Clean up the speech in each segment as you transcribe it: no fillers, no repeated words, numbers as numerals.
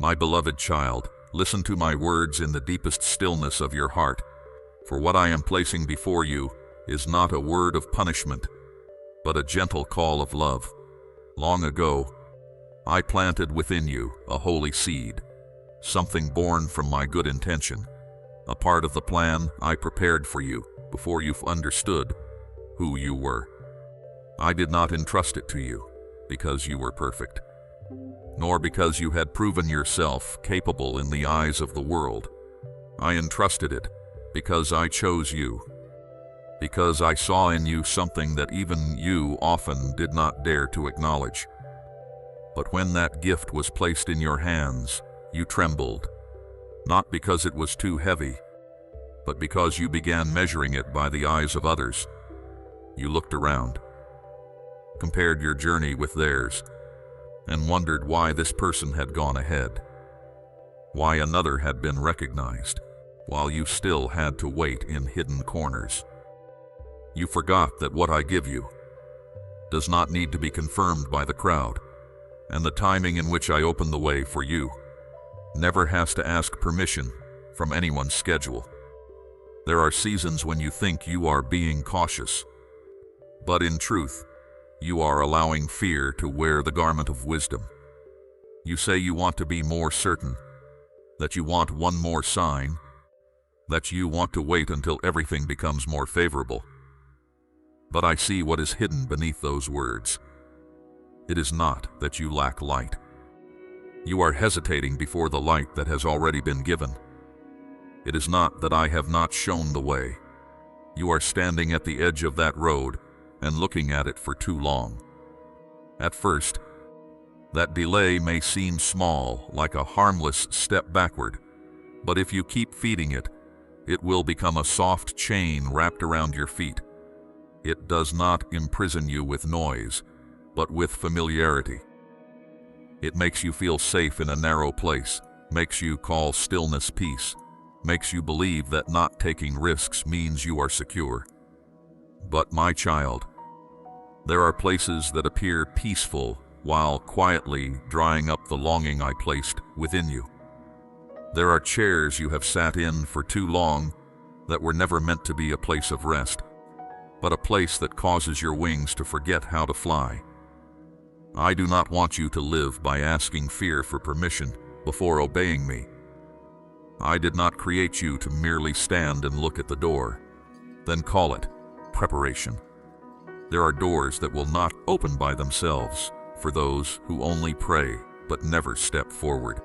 My beloved child, listen to my words in the deepest stillness of your heart, for what I am placing before you is not a word of punishment, but a gentle call of love. Long ago, I planted within you a holy seed, something born from my good intention, a part of the plan I prepared for you before you've understood who you were. I did not entrust it to you because you were perfect, nor because you had proven yourself capable in the eyes of the world. I entrusted it because I chose you, because I saw in you something that even you often did not dare to acknowledge. But when that gift was placed in your hands, you trembled, not because it was too heavy, but because you began measuring it by the eyes of others. You looked around, compared your journey with theirs, and wondered why this person had gone ahead, why another had been recognized, while you still had to wait in hidden corners. You forgot that what I give you does not need to be confirmed by the crowd, and the timing in which I open the way for you never has to ask permission from anyone's schedule. There are seasons when you think you are being cautious, but in truth, you are allowing fear to wear the garment of wisdom. You say you want to be more certain, that you want one more sign, that you want to wait until everything becomes more favorable. But I see what is hidden beneath those words. It is not that you lack light. You are hesitating before the light that has already been given. It is not that I have not shown the way. You are standing at the edge of that road and looking at it for too long. At first, that delay may seem small, like a harmless step backward, but if you keep feeding it, it will become a soft chain wrapped around your feet. It does not imprison you with noise, but with familiarity. It makes you feel safe in a narrow place, makes you call stillness peace, makes you believe that not taking risks means you are secure. But my child, there are places that appear peaceful while quietly drying up the longing I placed within you. There are chairs you have sat in for too long that were never meant to be a place of rest, but a place that causes your wings to forget how to fly. I do not want you to live by asking fear for permission before obeying me. I did not create you to merely stand and look at the door, then call it preparation. There are doors that will not open by themselves for those who only pray but never step forward.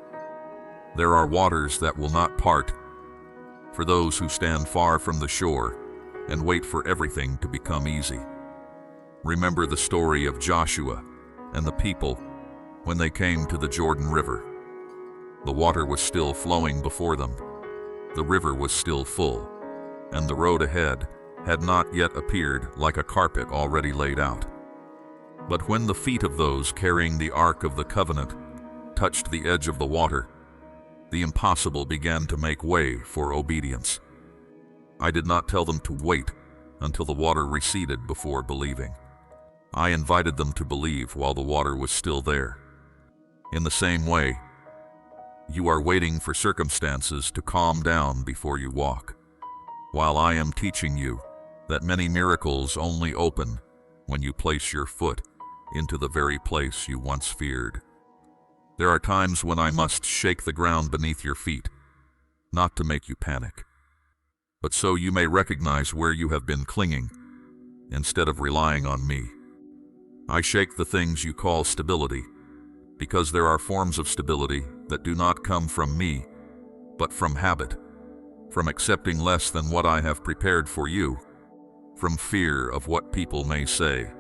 There are waters that will not part for those who stand far from the shore and wait for everything to become easy. Remember the story of Joshua and the people when they came to the Jordan River. The water was still flowing before them. The river was still full, and the road ahead had not yet appeared like a carpet already laid out. But when the feet of those carrying the Ark of the Covenant touched the edge of the water, the impossible began to make way for obedience. I did not tell them to wait until the water receded before believing. I invited them to believe while the water was still there. In the same way, you are waiting for circumstances to calm down before you walk, while I am teaching you that many miracles only open when you place your foot into the very place you once feared. There are times when I must shake the ground beneath your feet, not to make you panic, but so you may recognize where you have been clinging instead of relying on me. I shake the things you call stability, because there are forms of stability that do not come from me, but from habit, from accepting less than what I have prepared for you, from fear of what people may say.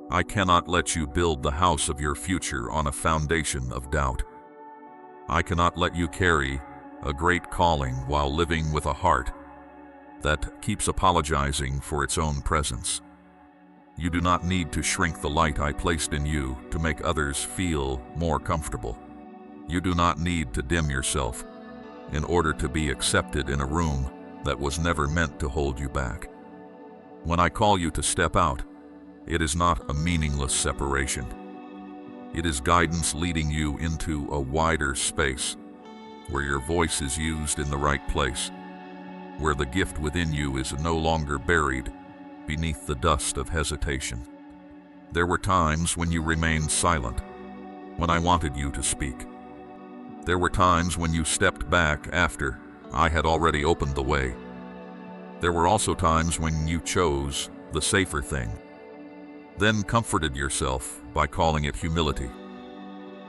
I cannot let you build the house of your future on a foundation of doubt. I cannot let you carry a great calling while living with a heart that keeps apologizing for its own presence. You do not need to shrink the light I placed in you to make others feel more comfortable. You do not need to dim yourself in order to be accepted in a room that was never meant to hold you back. When I call you to step out, it is not a meaningless separation. It is guidance leading you into a wider space, where your voice is used in the right place, where the gift within you is no longer buried beneath the dust of hesitation. There were times when you remained silent, when I wanted you to speak. There were times when you stepped back after I had already opened the way. There were also times when you chose the safer thing, then comforted yourself by calling it humility.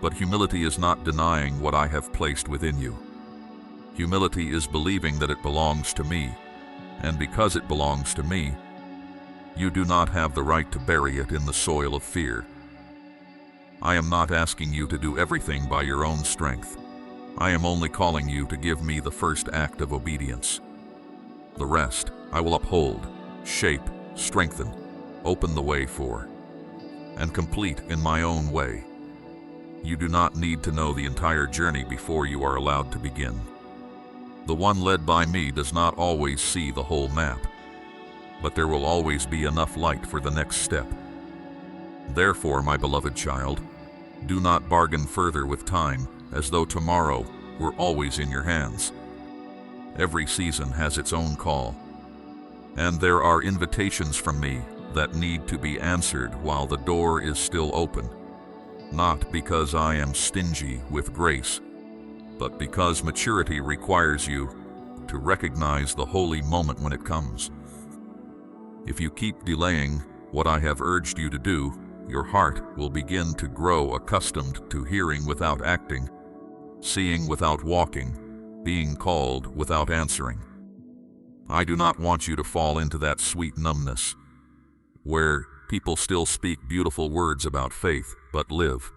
But humility is not denying what I have placed within you. Humility is believing that it belongs to me, and because it belongs to me, you do not have the right to bury it in the soil of fear. I am not asking you to do everything by your own strength. I am only calling you to give me the first act of obedience. The rest I will uphold, shape, strengthen, open the way for, and complete in my own way. You do not need to know the entire journey before you are allowed to begin. The one led by me does not always see the whole map, but there will always be enough light for the next step. Therefore, my beloved child, do not bargain further with time as though tomorrow were always in your hands. Every season has its own call, and there are invitations from me that need to be answered while the door is still open, not because I am stingy with grace, but because maturity requires you to recognize the holy moment when it comes. If you keep delaying what I have urged you to do, your heart will begin to grow accustomed to hearing without acting, seeing without walking, being called without answering. I do not want you to fall into that sweet numbness, where people still speak beautiful words about faith, but live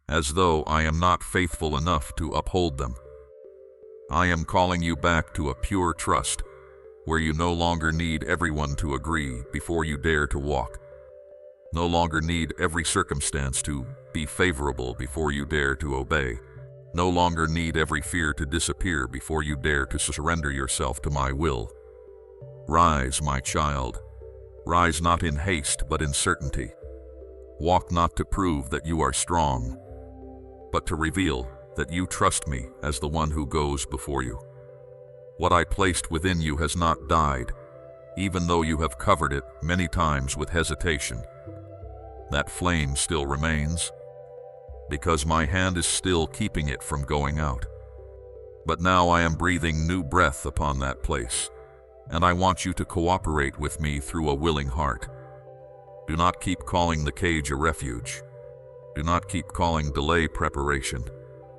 as though I am not faithful enough to uphold them. I am calling you back to a pure trust, where you no longer need everyone to agree before you dare to walk, no longer need every circumstance to be favorable before you dare to obey, no longer need every fear to disappear before you dare to surrender yourself to my will. Rise, my child. Rise not in haste, but in certainty. Walk not to prove that you are strong, but to reveal that you trust me as the one who goes before you. What I placed within you has not died, even though you have covered it many times with hesitation. That flame still remains, because my hand is still keeping it from going out. But now I am breathing new breath upon that place, and I want you to cooperate with me through a willing heart. Do not keep calling the cage a refuge. Do not keep calling delay preparation.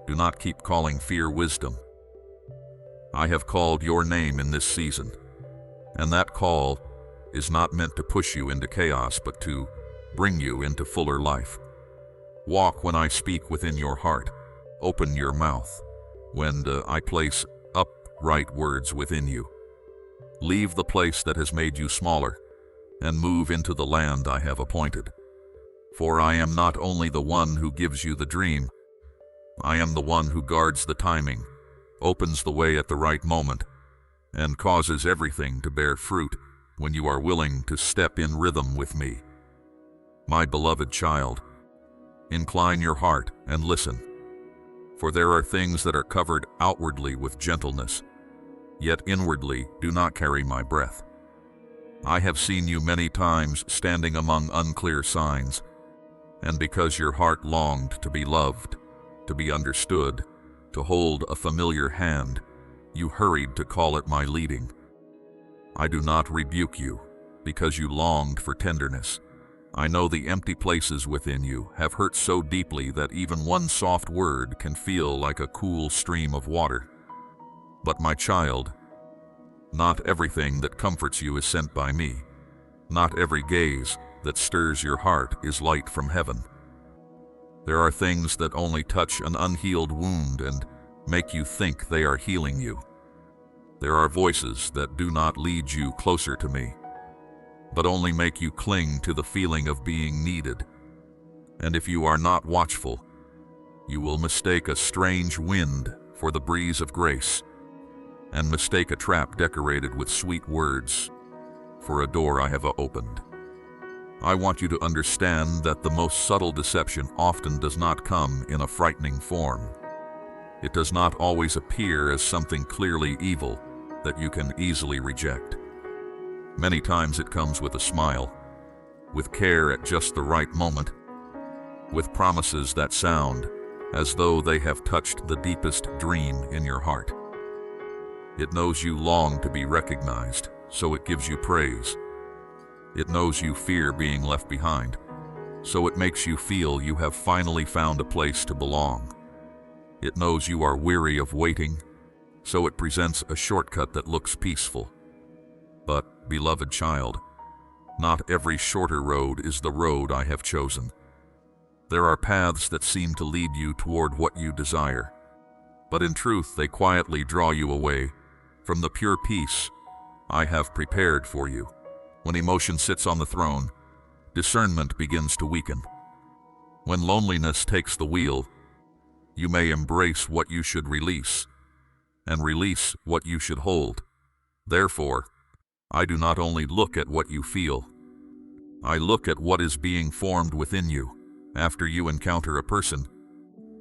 Do not keep calling fear wisdom. I have called your name in this season, and that call is not meant to push you into chaos, but to bring you into fuller life. Walk when I speak within your heart. Open your mouth when I place upright words within you. Leave the place that has made you smaller and move into the land I have appointed. For I am not only the one who gives you the dream, I am the one who guards the timing, opens the way at the right moment, and causes everything to bear fruit when you are willing to step in rhythm with me. My beloved child, incline your heart and listen, for there are things that are covered outwardly with gentleness, yet inwardly do not carry my breath. I have seen you many times standing among unclear signs, and because your heart longed to be loved, to be understood, to hold a familiar hand, you hurried to call it my leading. I do not rebuke you, because you longed for tenderness. I know the empty places within you have hurt so deeply that even one soft word can feel like a cool stream of water. But my child, not everything that comforts you is sent by me. Not every gaze that stirs your heart is light from heaven. There are things that only touch an unhealed wound and make you think they are healing you. There are voices that do not lead you closer to me, but only make you cling to the feeling of being needed. And if you are not watchful, you will mistake a strange wind for the breeze of grace, and mistake a trap decorated with sweet words for a door I have opened. I want you to understand that the most subtle deception often does not come in a frightening form. It does not always appear as something clearly evil that you can easily reject. Many times it comes with a smile, with care at just the right moment, with promises that sound as though they have touched the deepest dream in your heart. It knows you long to be recognized, so it gives you praise. It knows you fear being left behind, so it makes you feel you have finally found a place to belong. It knows you are weary of waiting, so it presents a shortcut that looks peaceful. But, beloved child, not every shorter road is the road I have chosen. There are paths that seem to lead you toward what you desire, but in truth they quietly draw you away from the pure peace I have prepared for you. When emotion sits on the throne, discernment begins to weaken. When loneliness takes the wheel, you may embrace what you should release, and release what you should hold. Therefore, I do not only look at what you feel, I look at what is being formed within you after you encounter a person,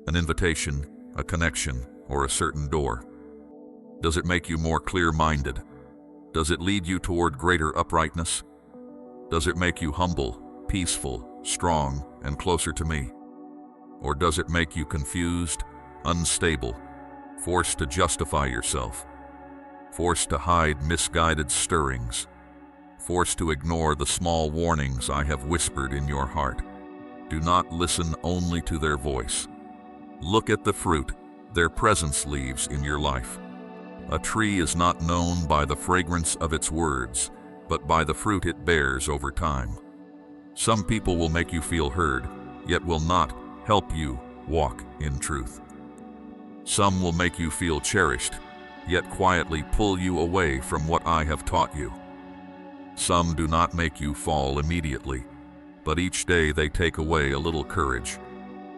an invitation, a connection, or a certain door. Does it make you more clear-minded? Does it lead you toward greater uprightness? Does it make you humble, peaceful, strong, and closer to me? Or does it make you confused, unstable, forced to justify yourself, forced to hide misguided stirrings, forced to ignore the small warnings I have whispered in your heart? Do not listen only to their voice. Look at the fruit their presence leaves in your life. A tree is not known by the fragrance of its words, but by the fruit it bears over time. Some people will make you feel heard, yet will not help you walk in truth. Some will make you feel cherished, yet quietly pull you away from what I have taught you. Some do not make you fall immediately, but each day they take away a little courage,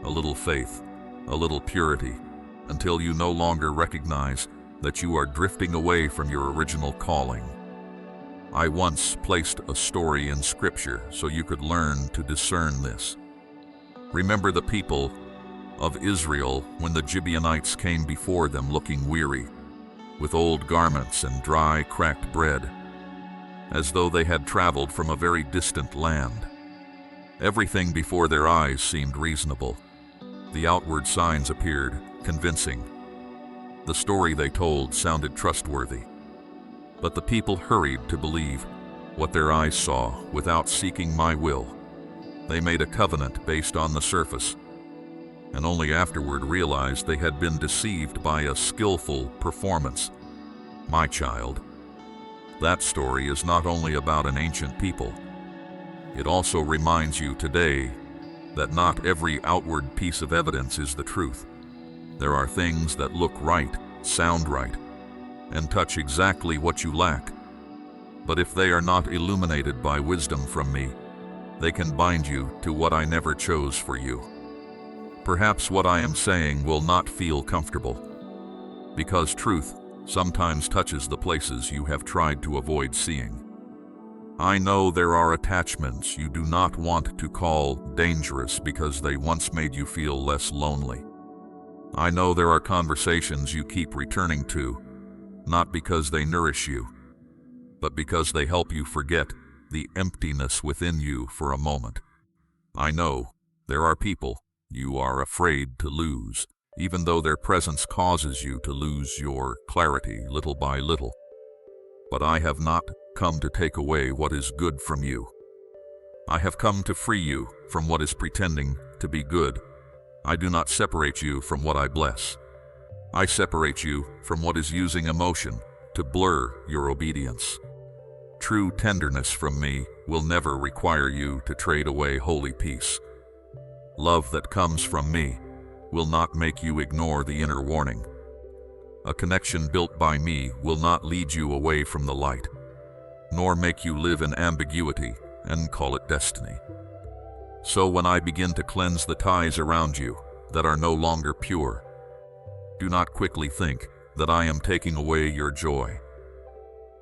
a little faith, a little purity, until you no longer recognize that you are drifting away from your original calling. I once placed a story in Scripture so you could learn to discern this. Remember the people of Israel when the Gibeonites came before them looking weary, with old garments and dry, cracked bread, as though they had traveled from a very distant land. Everything before their eyes seemed reasonable. The outward signs appeared convincing. The story they told sounded trustworthy. But the people hurried to believe what their eyes saw without seeking my will. They made a covenant based on the surface, and only afterward realized they had been deceived by a skillful performance. My child, that story is not only about an ancient people. It also reminds you today that not every outward piece of evidence is the truth. There are things that look right, sound right, and touch exactly what you lack. But if they are not illuminated by wisdom from me, they can bind you to what I never chose for you. Perhaps what I am saying will not feel comfortable, because truth sometimes touches the places you have tried to avoid seeing. I know there are attachments you do not want to call dangerous because they once made you feel less lonely. I know there are conversations you keep returning to, not because they nourish you, but because they help you forget the emptiness within you for a moment. I know there are people you are afraid to lose, even though their presence causes you to lose your clarity little by little. But I have not come to take away what is good from you. I have come to free you from what is pretending to be good. I do not separate you from what I bless. I separate you from what is using emotion to blur your obedience. True tenderness from me will never require you to trade away holy peace. Love that comes from me will not make you ignore the inner warning. A connection built by me will not lead you away from the light, nor make you live in ambiguity and call it destiny. So when I begin to cleanse the ties around you that are no longer pure, do not quickly think that I am taking away your joy.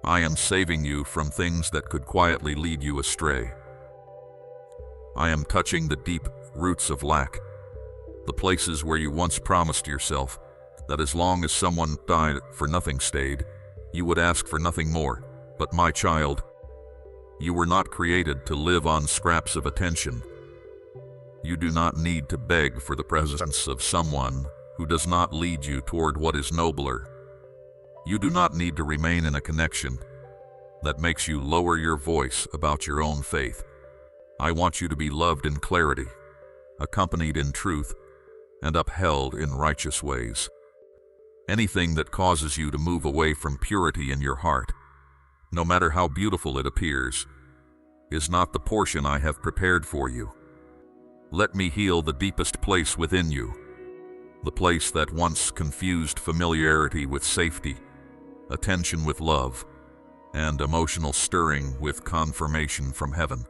I am saving you from things that could quietly lead you astray. I am touching the deep roots of lack, the places where you once promised yourself that as long as someone died for nothing stayed, you would ask for nothing more. But my child, you were not created to live on scraps of attention. You do not need to beg for the presence of someone who does not lead you toward what is nobler. You do not need to remain in a connection that makes you lower your voice about your own faith. I want you to be loved in clarity, accompanied in truth, and upheld in righteous ways. Anything that causes you to move away from purity in your heart, no matter how beautiful it appears, is not the portion I have prepared for you. Let me heal the deepest place within you, the place that once confused familiarity with safety, attention with love, and emotional stirring with confirmation from heaven.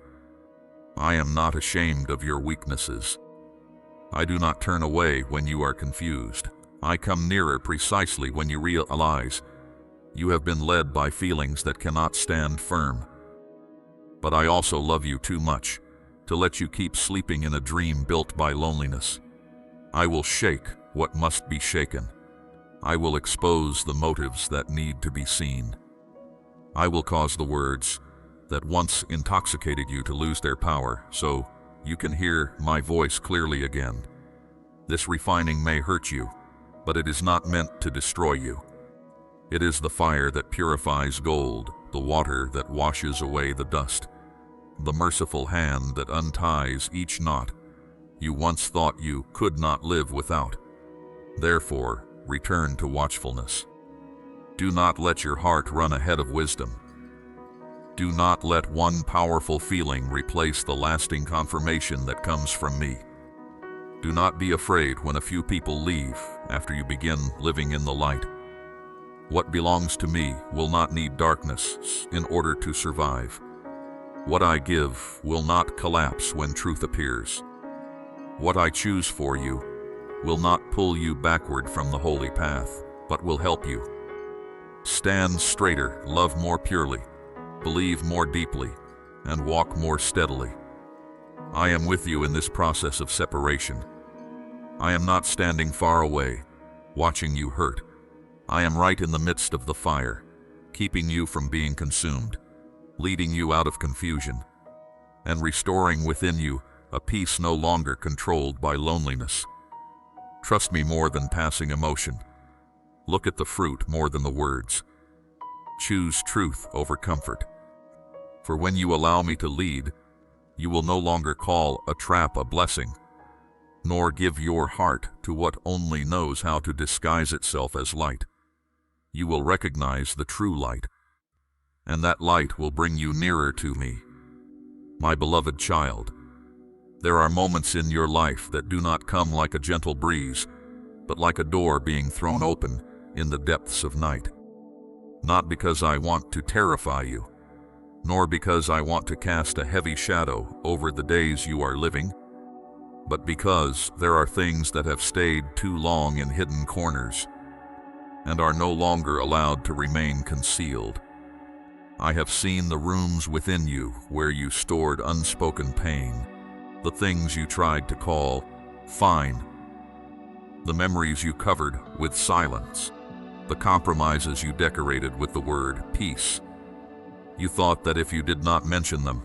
I am not ashamed of your weaknesses. I do not turn away when you are confused. I come nearer precisely when you realize you have been led by feelings that cannot stand firm. But I also love you too much to let you keep sleeping in a dream built by loneliness. I will shake what must be shaken. I will expose the motives that need to be seen. I will cause the words that once intoxicated you to lose their power so you can hear my voice clearly again. This refining may hurt you, but it is not meant to destroy you. It is the fire that purifies gold, the water that washes away the dust, the merciful hand that unties each knot you once thought you could not live without. Therefore, return to watchfulness. Do not let your heart run ahead of wisdom. Do not let one powerful feeling replace the lasting confirmation that comes from me. Do not be afraid when a few people leave after you begin living in the light. What belongs to me will not need darkness in order to survive. What I give will not collapse when truth appears. What I choose for you will not pull you backward from the holy path, but will help you. Stand straighter, love more purely, believe more deeply, and walk more steadily. I am with you in this process of separation. I am not standing far away, watching you hurt. I am right in the midst of the fire, keeping you from being consumed, leading you out of confusion, and restoring within you a peace no longer controlled by loneliness. Trust me more than passing emotion. Look at the fruit more than the words. Choose truth over comfort. For when you allow me to lead, you will no longer call a trap a blessing, nor give your heart to what only knows how to disguise itself as light. You will recognize the true light, and that light will bring you nearer to me. My beloved child, there are moments in your life that do not come like a gentle breeze, but like a door being thrown open in the depths of night. Not because I want to terrify you, nor because I want to cast a heavy shadow over the days you are living, but because there are things that have stayed too long in hidden corners and are no longer allowed to remain concealed. I have seen the rooms within you where you stored unspoken pain, the things you tried to call fine, the memories you covered with silence, the compromises you decorated with the word peace. You thought that if you did not mention them,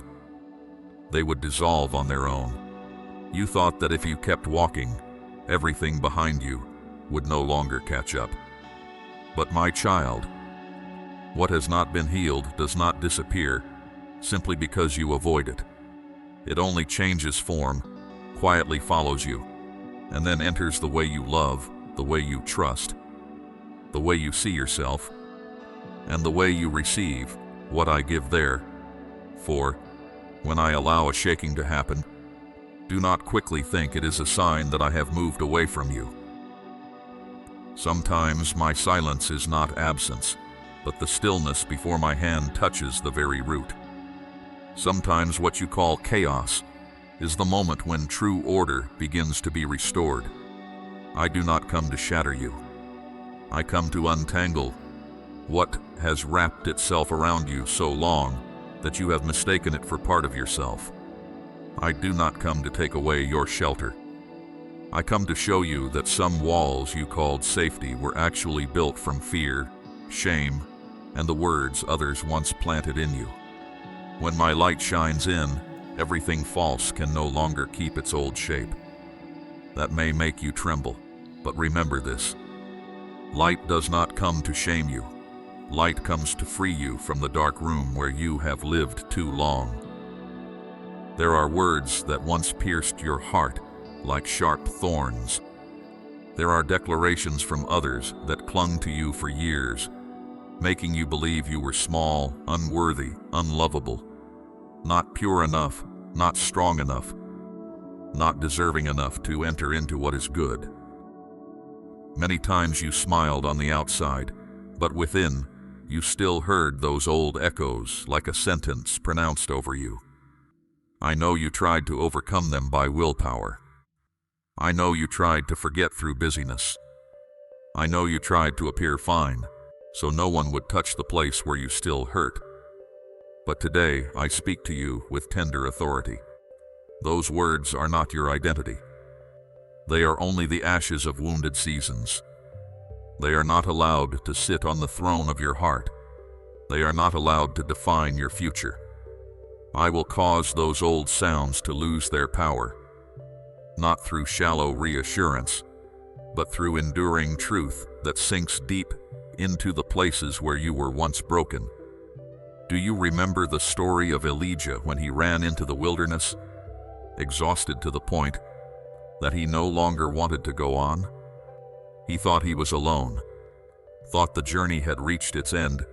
they would dissolve on their own. You thought that if you kept walking, everything behind you would no longer catch up. But my child, what has not been healed does not disappear simply because you avoid it. It only changes form, quietly follows you, and then enters the way you love, the way you trust, the way you see yourself, and the way you receive what I give there. For when I allow a shaking to happen, do not quickly think it is a sign that I have moved away from you. Sometimes my silence is not absence, but the stillness before my hand touches the very root. Sometimes what you call chaos is the moment when true order begins to be restored. I do not come to shatter you. I come to untangle what has wrapped itself around you so long that you have mistaken it for part of yourself. I do not come to take away your shelter. I come to show you that some walls you called safety were actually built from fear, shame, and the words others once planted in you. When my light shines in, everything false can no longer keep its old shape. That may make you tremble, but remember this. Light does not come to shame you. Light comes to free you from the dark room where you have lived too long. There are words that once pierced your heart like sharp thorns. There are declarations from others that clung to you for years, making you believe you were small, unworthy, unlovable, not pure enough, not strong enough, not deserving enough to enter into what is good. Many times you smiled on the outside, but within, you still heard those old echoes like a sentence pronounced over you. I know you tried to overcome them by willpower. I know you tried to forget through busyness. I know you tried to appear fine, so no one would touch the place where you still hurt. But today I speak to you with tender authority. Those words are not your identity. They are only the ashes of wounded seasons. They are not allowed to sit on the throne of your heart. They are not allowed to define your future. I will cause those old sounds to lose their power, not through shallow reassurance, but through enduring truth that sinks deep into the places where you were once broken. Do you remember the story of Elijah when he ran into the wilderness, exhausted to the point that he no longer wanted to go on? He thought he was alone, thought the journey had reached its end,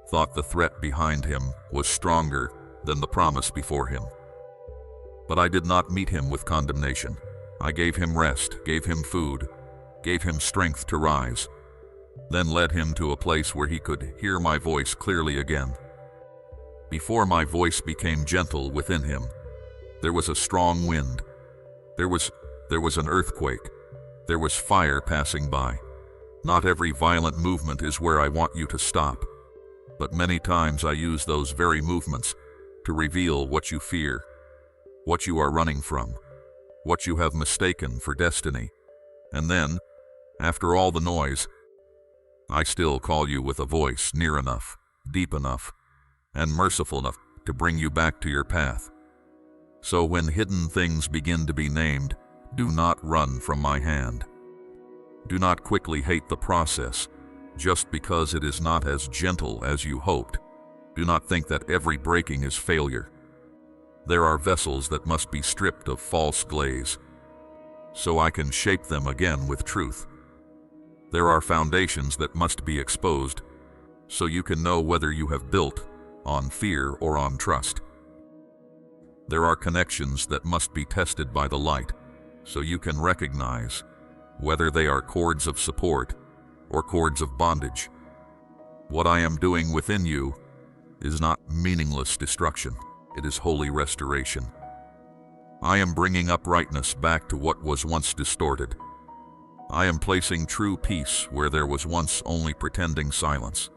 thought the threat behind him was stronger than the promise before him. But I did not meet him with condemnation. I gave him rest, gave him food, gave him strength to rise, then led him to a place where he could hear my voice clearly again. Before my voice became gentle within him, there was a strong wind. There was an earthquake. There was fire passing by. Not every violent movement is where I want you to stop, but many times I use those very movements to reveal what you fear, what you are running from, what you have mistaken for destiny. And then, after all the noise, I still call you with a voice near enough, deep enough, and merciful enough to bring you back to your path. So when hidden things begin to be named, do not run from my hand. Do not quickly hate the process, just because it is not as gentle as you hoped. Do not think that every breaking is failure. There are vessels that must be stripped of false glaze, so I can shape them again with truth. There are foundations that must be exposed, so you can know whether you have built on fear or on trust. There are connections that must be tested by the light, so you can recognize whether they are cords of support or cords of bondage. What I am doing within you is not meaningless destruction, it is holy restoration. I am bringing uprightness back to what was once distorted. I am placing true peace where there was once only pretending silence.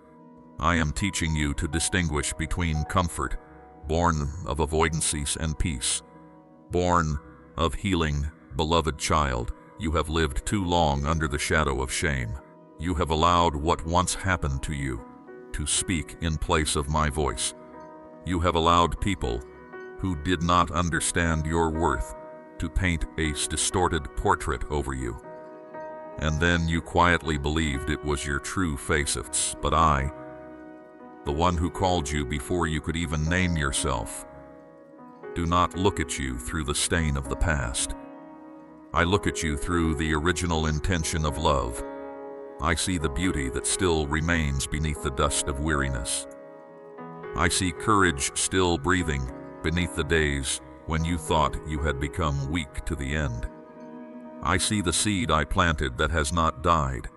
I am teaching you to distinguish between comfort, born of avoidances, and peace, born of healing. Beloved child, you have lived too long under the shadow of shame. You have allowed what once happened to you to speak in place of my voice. You have allowed people who did not understand your worth to paint a distorted portrait over you. And then you quietly believed it was your true face. But I, the one who called you before you could even name yourself, do not look at you through the stain of the past. I look at you through the original intention of love. I see the beauty that still remains beneath the dust of weariness. I see courage still breathing beneath the days when you thought you had become weak to the end. I see the seed I planted that has not died,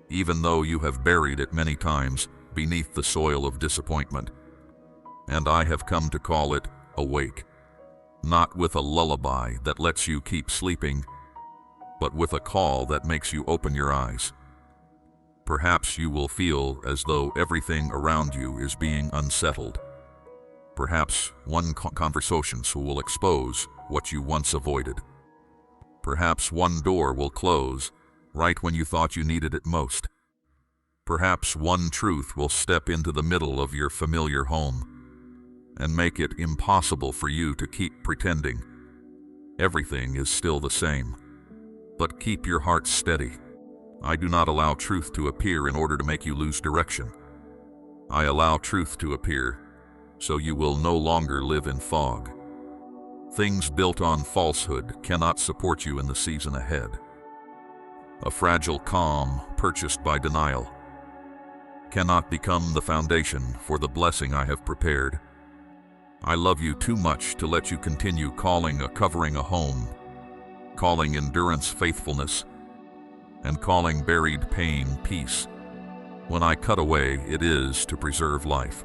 even though you have buried it many times beneath the soil of disappointment. And I have come to call it awake, not with a lullaby that lets you keep sleeping, but with a call that makes you open your eyes. Perhaps you will feel as though everything around you is being unsettled. Perhaps one conversation will expose what you once avoided. Perhaps one door will close right when you thought you needed it most. Perhaps one truth will step into the middle of your familiar home and make it impossible for you to keep pretending everything is still the same. But keep your heart steady. I do not allow truth to appear in order to make you lose direction. I allow truth to appear so you will no longer live in fog. Things built on falsehood cannot support you in the season ahead. A fragile calm purchased by denial cannot become the foundation for the blessing I have prepared. I love you too much to let you continue calling a covering a home, calling endurance faithfulness, and calling buried pain peace. When I cut away, it is to preserve life.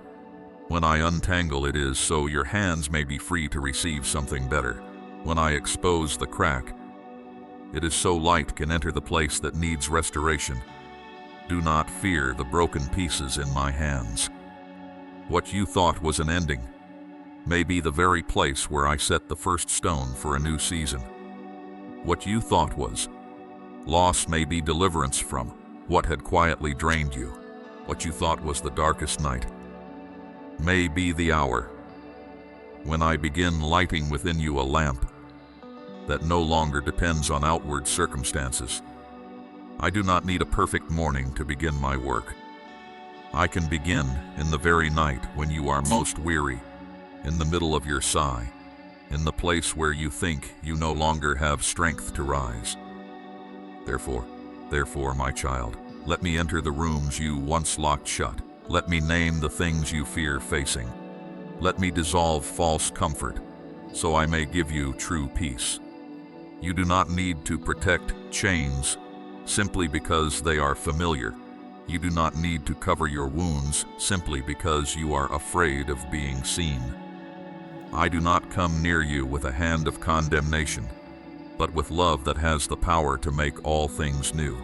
When I untangle, it is so your hands may be free to receive something better. When I expose the crack, it is so light can enter the place that needs restoration. Do not fear the broken pieces in my hands. What you thought was an ending may be the very place where I set the first stone for a new season. What you thought was loss may be deliverance from what had quietly drained you. What you thought was the darkest night may be the hour when I begin lighting within you a lamp that no longer depends on outward circumstances. I do not need a perfect morning to begin my work. I can begin in the very night when you are most weary, in the middle of your sigh, in the place where you think you no longer have strength to rise. Therefore, my child, let me enter the rooms you once locked shut. Let me name the things you fear facing. Let me dissolve false comfort, so I may give you true peace. You do not need to protect chains simply because they are familiar. You do not need to cover your wounds simply because you are afraid of being seen. I do not come near you with a hand of condemnation, but with love that has the power to make all things new.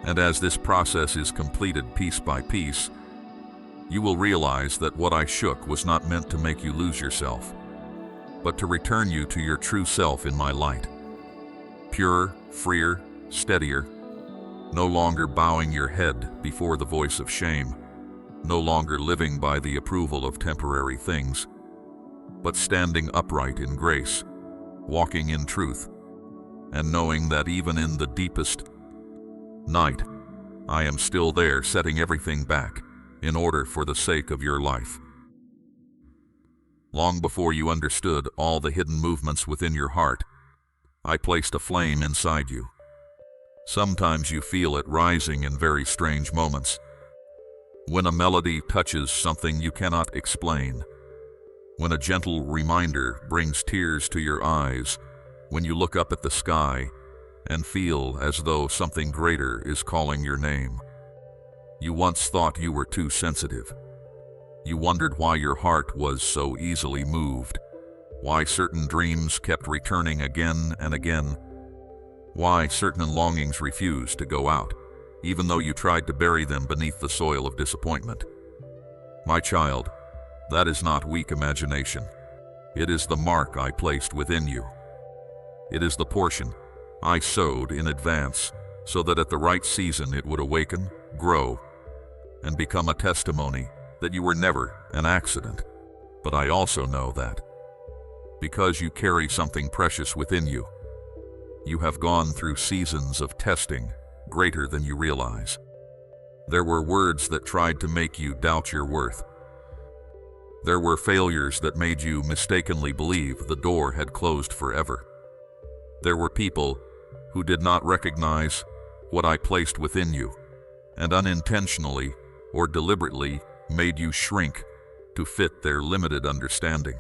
And as this process is completed piece by piece, you will realize that what I shook was not meant to make you lose yourself, but to return you to your true self in my light. Purer, freer, steadier, no longer bowing your head before the voice of shame, no longer living by the approval of temporary things, but standing upright in grace, walking in truth, and knowing that even in the deepest night, I am still there setting everything back in order for the sake of your life. Long before you understood all the hidden movements within your heart, I placed a flame inside you. Sometimes you feel it rising in very strange moments. When a melody touches something you cannot explain, when a gentle reminder brings tears to your eyes, when you look up at the sky and feel as though something greater is calling your name. You once thought you were too sensitive. You wondered why your heart was so easily moved, why certain dreams kept returning again and again, why certain longings refused to go out, even though you tried to bury them beneath the soil of disappointment. My child, that is not weak imagination. It is the mark I placed within you. It is the portion I sowed in advance so that at the right season it would awaken, grow, and become a testimony that you were never an accident. But I also know that because you carry something precious within you, you have gone through seasons of testing greater than you realize. There were words that tried to make you doubt your worth. There were failures that made you mistakenly believe the door had closed forever. There were people who did not recognize what I placed within you, and unintentionally or deliberately made you shrink to fit their limited understanding.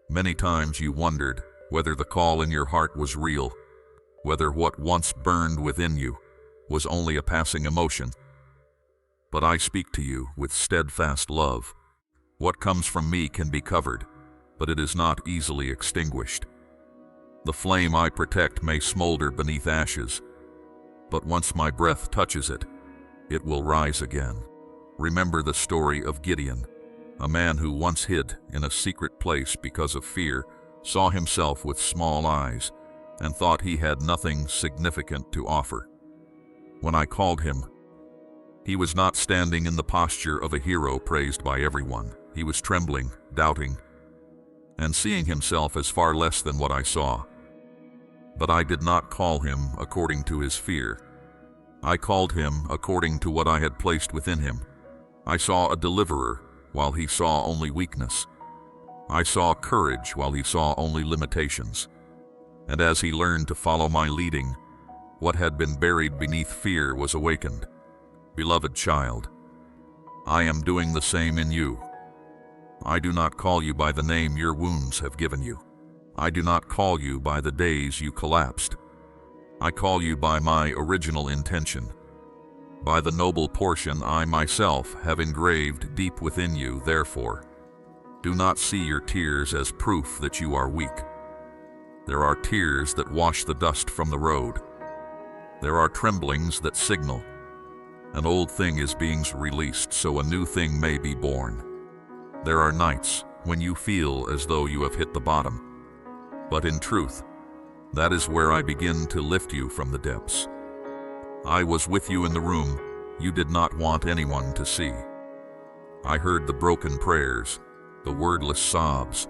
Many times you wondered whether the call in your heart was real, whether what once burned within you was only a passing emotion. But I speak to you with steadfast love. What comes from me can be covered, but it is not easily extinguished. The flame I protect may smolder beneath ashes, but once my breath touches it, it will rise again. Remember the story of Gideon, A man who once hid in a secret place because of fear saw himself with small eyes and thought he had nothing significant to offer. When I called him, he was not standing in the posture of a hero praised by everyone. He was trembling, doubting, and seeing himself as far less than what I saw. But I did not call him according to his fear. I called him according to what I had placed within him. I saw a deliverer while he saw only weakness. I saw courage while he saw only limitations. And as he learned to follow my leading, what had been buried beneath fear was awakened. Beloved child, I am doing the same in you. I do not call you by the name your wounds have given you. I do not call you by the days you collapsed. I call you by my original intention, by the noble portion I myself have engraved deep within you. Therefore, do not see your tears as proof that you are weak. There are tears that wash the dust from the road. There are tremblings that signal an old thing is being released so a new thing may be born. There are nights when you feel as though you have hit the bottom. But in truth, that is where I begin to lift you from the depths. I was with you in the room you did not want anyone to see. I heard the broken prayers, the wordless sobs,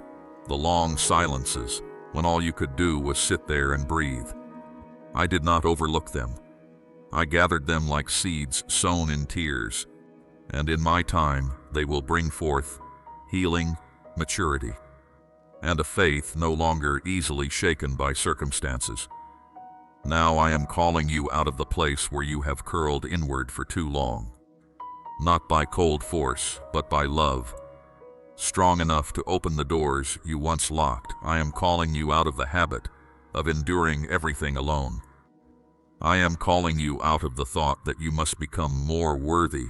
the long silences when all you could do was sit there and breathe. I did not overlook them. I gathered them like seeds sown in tears, and in my time they will bring forth healing, maturity, and a faith no longer easily shaken by circumstances. Now I am calling you out of the place where you have curled inward for too long, not by cold force, but by love, strong enough to open the doors you once locked. I am calling you out of the habit of enduring everything alone. I am calling you out of the thought that you must become more worthy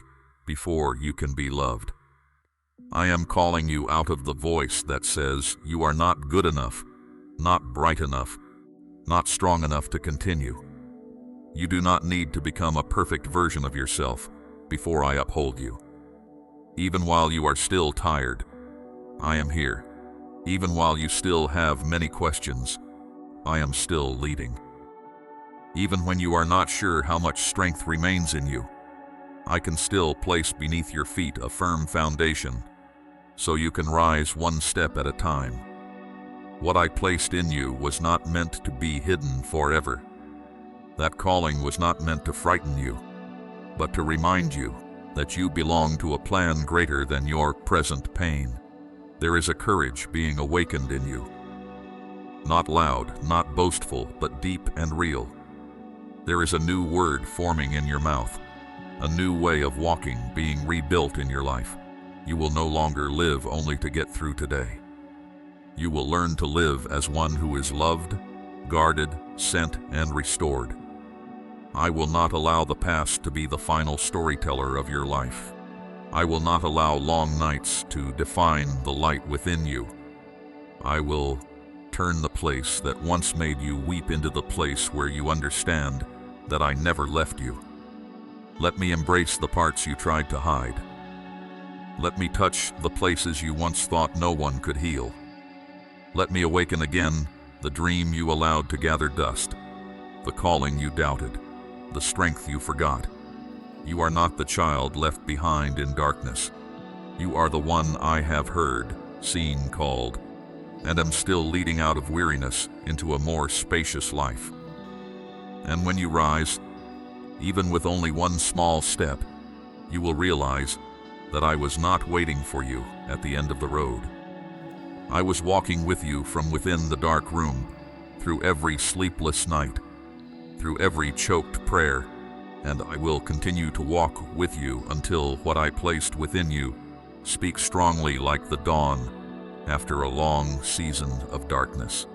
before you can be loved. I am calling you out of the voice that says you are not good enough, not bright enough, not strong enough to continue. You do not need to become a perfect version of yourself before I uphold you. Even while you are still tired, I am here. Even while you still have many questions, I am still leading. Even when you are not sure how much strength remains in you, I can still place beneath your feet a firm foundation so you can rise one step at a time. What I placed in you was not meant to be hidden forever. That calling was not meant to frighten you, but to remind you that you belong to a plan greater than your present pain. There is a courage being awakened in you. Not loud, not boastful, but deep and real. There is a new word forming in your mouth, a new way of walking being rebuilt in your life. You will no longer live only to get through today. You will learn to live as one who is loved, guarded, sent, and restored. I will not allow the past to be the final storyteller of your life. I will not allow long nights to define the light within you. I will turn the place that once made you weep into the place where you understand that I never left you. Let me embrace the parts you tried to hide. Let me touch the places you once thought no one could heal. Let me awaken again the dream you allowed to gather dust, the calling you doubted, the strength you forgot. You are not the child left behind in darkness. You are the one I have heard, seen, called, and am still leading out of weariness into a more spacious life. And when you rise, even with only one small step, you will realize that I was not waiting for you at the end of the road. I was walking with you from within the dark room, through every sleepless night, through every choked prayer, and I will continue to walk with you until what I placed within you speaks strongly like the dawn after a long season of darkness.